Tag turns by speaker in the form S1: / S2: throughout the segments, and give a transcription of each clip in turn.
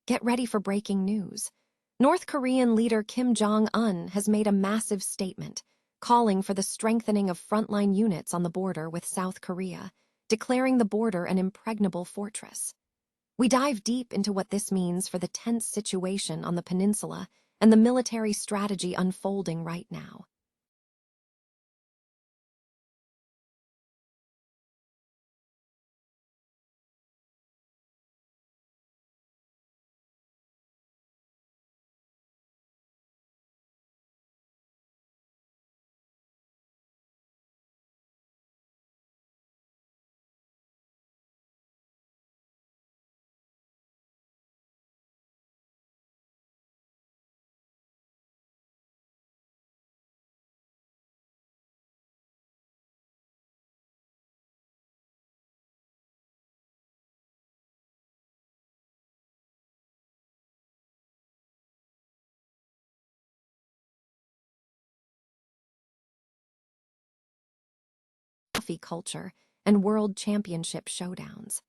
S1: Get ready for breaking news. North Korean leader Kim Jong Un has made a massive statement, calling for the strengthening of frontline units on the border with South Korea, declaring the border an impregnable fortress. We dive deep into what this means for the tense situation on the peninsula and the military strategy unfolding right now. Coffee culture and world championship showdowns.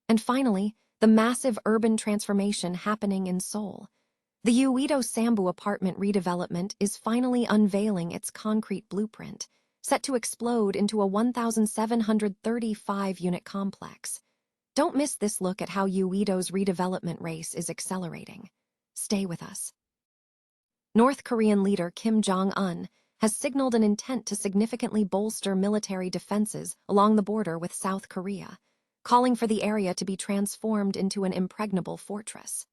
S1: And finally, the massive urban transformation happening in Seoul. The Yeouido Sambu apartment redevelopment is finally unveiling its concrete blueprint, set to explode into a 1,735-unit complex. Don't miss this look at how Yeouido's redevelopment race is accelerating. Stay with us. North Korean leader Kim Jong Un has signaled an intent to significantly bolster military defenses along the border with South Korea, calling for the area to be transformed into an impregnable fortress.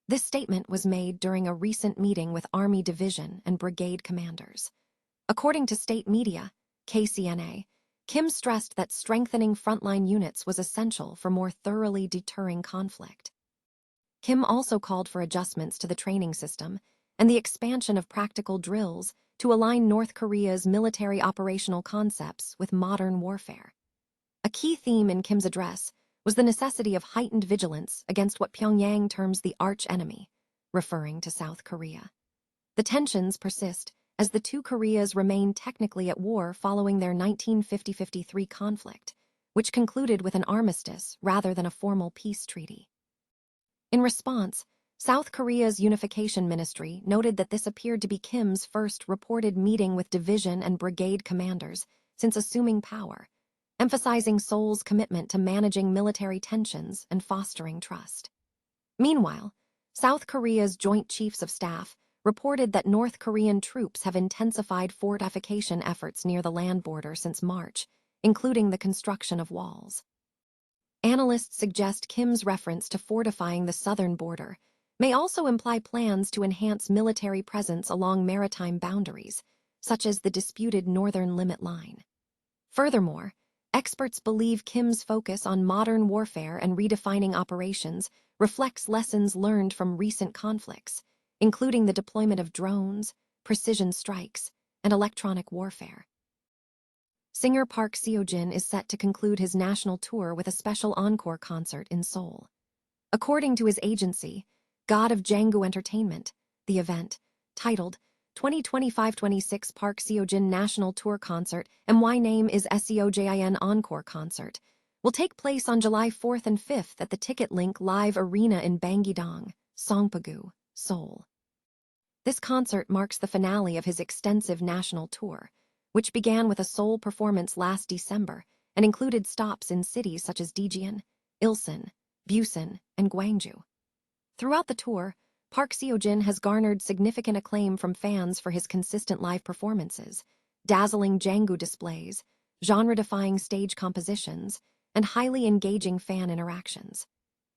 S1: This statement was made during a recent meeting with Army Division and Brigade commanders. According to state media, KCNA, Kim stressed that strengthening frontline units was essential for more thoroughly deterring conflict. Kim also called for adjustments to the training system and the expansion of practical drills to align North Korea's military operational concepts with modern warfare. A key theme in Kim's address was the necessity of heightened vigilance against what Pyongyang terms the arch-enemy, referring to South Korea. The tensions persist as the two Koreas remain technically at war following their 1950-53 conflict, which concluded with an armistice rather than a formal peace treaty. In response, South Korea's Unification Ministry noted that this appeared to be Kim's first reported meeting with division and brigade commanders since assuming power, emphasizing Seoul's commitment to managing military tensions and fostering trust. Meanwhile, South Korea's Joint Chiefs of Staff reported that North Korean troops have intensified fortification efforts near the land border since March, including the construction of walls. Analysts suggest Kim's reference to fortifying the southern border may also imply plans to enhance military presence along maritime boundaries, such as the disputed Northern Limit Line. Furthermore, experts believe Kim's focus on modern warfare and redefining operations reflects lessons learned from recent conflicts, including the deployment of drones, precision strikes, and electronic warfare. Singer Park Seo-jin is set to conclude his national tour with a special encore concert in Seoul. According to his agency, God of Janggu Entertainment, the event, titled 2025-26 Park Seo-jin National Tour Concert (MY name is SEOJIN Encore Concert), will take place on July 4th and 5th at the Ticket Link Live Arena in Banggi-dong, Songpa-gu, Seoul. This concert marks the finale of his extensive national tour, which began with a Seoul performance last December and included stops in cities such as Daejeon, Ilsan, Busan, and Gwangju. Throughout the tour, Park Seo-jin has garnered significant acclaim from fans for his consistent live performances, dazzling Janggu displays, genre-defying stage compositions, and highly engaging fan interactions.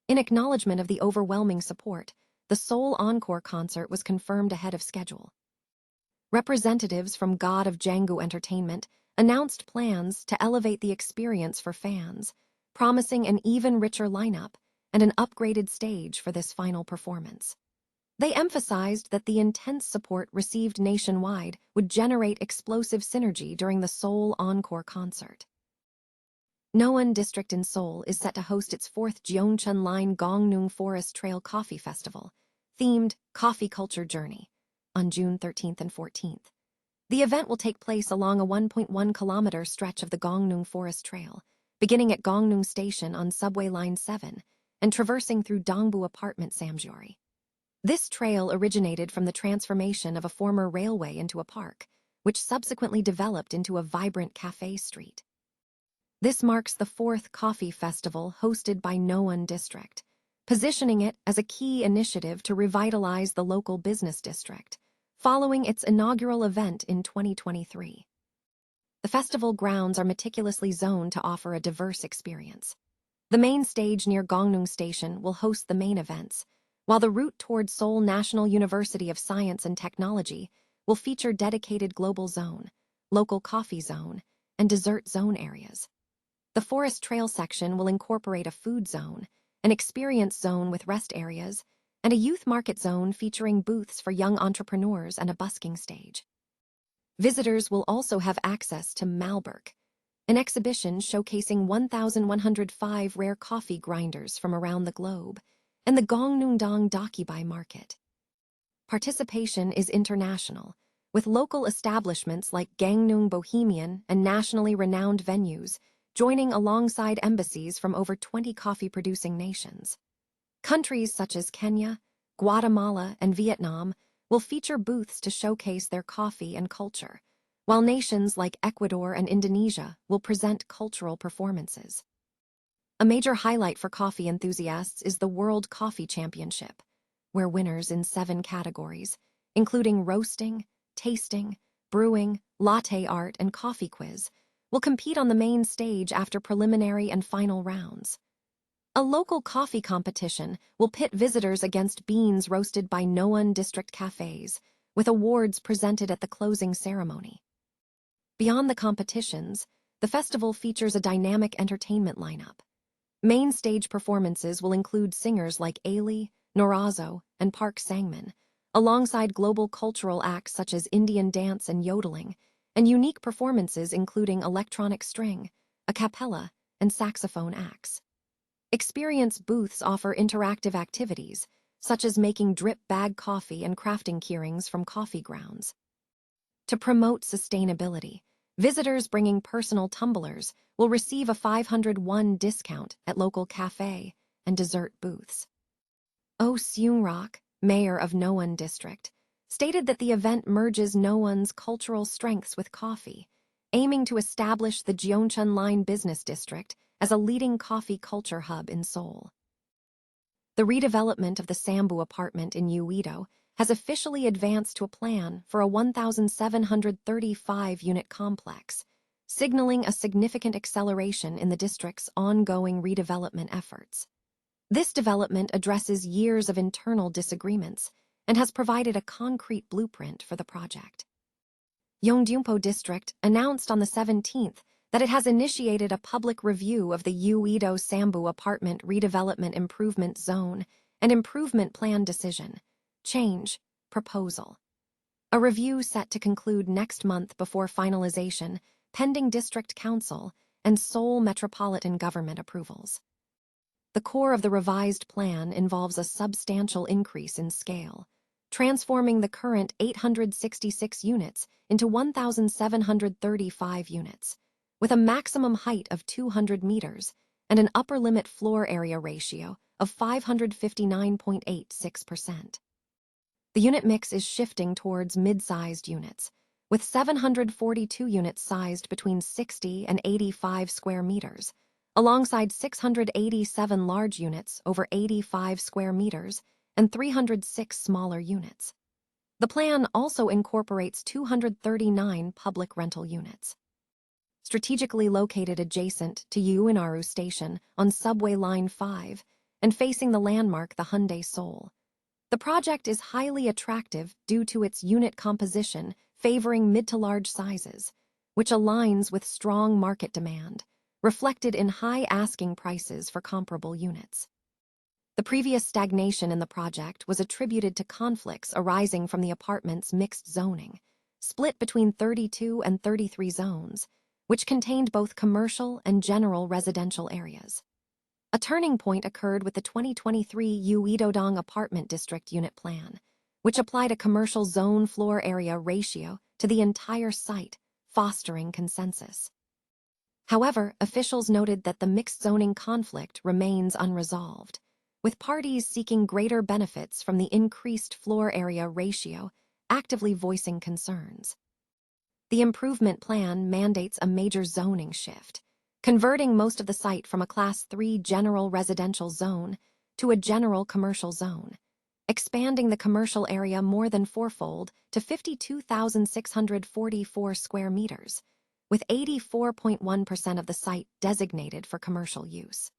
S1: In acknowledgement of the overwhelming support, the Seoul Encore concert was confirmed ahead of schedule. Representatives from God of Janggu Entertainment announced plans to elevate the experience for fans, promising an even richer lineup and an upgraded stage for this final performance. They emphasized that the intense support received nationwide would generate explosive synergy during the Seoul Encore concert. Nowon District in Seoul is set to host its fourth Gyeongchun Line Forest Trail Coffee Festival, themed Coffee Culture Journey, on June 13th and 14th. The event will take place along a 1.1-kilometer stretch of the Gyeongchun Forest Trail, beginning at Gyeongchun Station on Subway Line 7 and traversing through Dongbu apartment Samjori. This trail originated from the transformation of a former railway into a park, which subsequently developed into a vibrant cafe street. This marks the fourth coffee festival hosted by Nowon District, positioning it as a key initiative to revitalize the local business district, following its inaugural event in 2023. The festival grounds are meticulously zoned to offer a diverse experience. The main stage near Gyeongchun Station will host the main events, while the route toward Seoul National University of Science and Technology will feature dedicated global zone, local coffee zone, and dessert zone areas. The forest trail section will incorporate a food zone, an experience zone with rest areas, and a youth market zone featuring booths for young entrepreneurs and a busking stage. Visitors will also have access to Malberg, an exhibition showcasing 1,105 rare coffee grinders from around the globe, and the Gyeongnyung Dokubai Market. Participation is international, with local establishments like Gangneung Bohemian and nationally renowned venues joining alongside embassies from over 20 coffee-producing nations. Countries such as Kenya, Guatemala, and Vietnam will feature booths to showcase their coffee and culture, while nations like Ecuador and Indonesia will present cultural performances. A major highlight for coffee enthusiasts is the World Coffee Championship, where winners in 7 categories, including roasting, tasting, brewing, latte art, and coffee quiz, will compete on the main stage after preliminary and final rounds. A local coffee competition will pit visitors against beans roasted by Nowon District cafes, with awards presented at the closing ceremony. Beyond the competitions, the festival features a dynamic entertainment lineup. Main stage performances will include singers like Ailey, Norazo, and Park Seo-jin, alongside global cultural acts such as Indian dance and yodeling, and unique performances including electronic string, a cappella, and saxophone acts. Experience booths offer interactive activities, such as making drip bag coffee and crafting keyrings from coffee grounds. To promote sustainability, visitors bringing personal tumblers will receive a 501 discount at local cafe and dessert booths. Oh Seung-rak, mayor of Nowon District, stated that the event merges Nowon's cultural strengths with coffee, aiming to establish the Gyeongchun Line Business District as a leading coffee culture hub in Seoul. The redevelopment of the Sambu apartment in Yeouido has officially advanced to a plan for a 1,735-unit complex, signaling a significant acceleration in the district's ongoing redevelopment efforts. This development addresses years of internal disagreements and has provided a concrete blueprint for the project. Yeouido District announced on the 17th that it has initiated a public review of the Yeouido Sambu apartment redevelopment improvement zone and improvement plan decision, change, proposal. A review set to conclude next month before finalization, pending district council and Seoul metropolitan government approvals. The core of the revised plan involves a substantial increase in scale, transforming the current 866 units into 1,735 units, with a maximum height of 200 meters and an upper limit floor area ratio of 559.86%. The unit mix is shifting towards mid-sized units, with 742 units sized between 60 and 85 square meters, alongside 687 large units over 85 square meters and 306 smaller units. The plan also incorporates 239 public rental units. Strategically located adjacent to Yeouido Station on Subway Line 5 and facing the landmark the Hyundai Seoul, the project is highly attractive due to its unit composition favoring mid to large sizes, which aligns with strong market demand, reflected in high asking prices for comparable units. The previous stagnation in the project was attributed to conflicts arising from the apartment's mixed zoning, split between 32 and 33 zones, which contained both commercial and general residential areas. A turning point occurred with the 2023 Yeouido Apartment District Unit Plan, which applied a commercial zone floor area ratio to the entire site, fostering consensus. However, officials noted that the mixed zoning conflict remains unresolved, with parties seeking greater benefits from the increased floor area ratio actively voicing concerns. The improvement plan mandates a major zoning shift, converting most of the site from a Class 3 general residential zone to a general commercial zone, expanding the commercial area more than fourfold to 52,644 square meters, with 84.1% of the site designated for commercial use.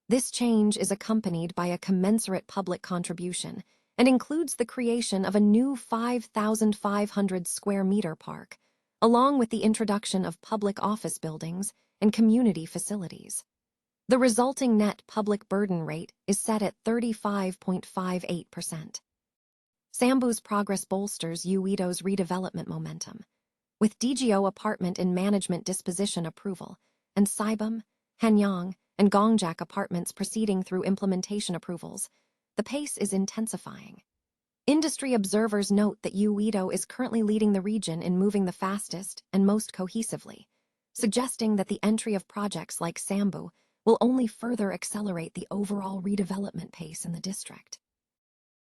S1: This change is accompanied by a commensurate public contribution and includes the creation of a new 5,500 square meter park, along with the introduction of public office buildings and community facilities. The resulting net public burden rate is set at 35.58%. Sambu's progress bolsters Yeouido's redevelopment momentum, with DGO apartment and management disposition approval, and Saibam, Hanyang, and Gongjak apartments proceeding through implementation approvals. The pace is intensifying. Industry observers note that Yeouido is currently leading the region in moving the fastest and most cohesively, suggesting that the entry of projects like Sambu will only further accelerate the overall redevelopment pace in the district.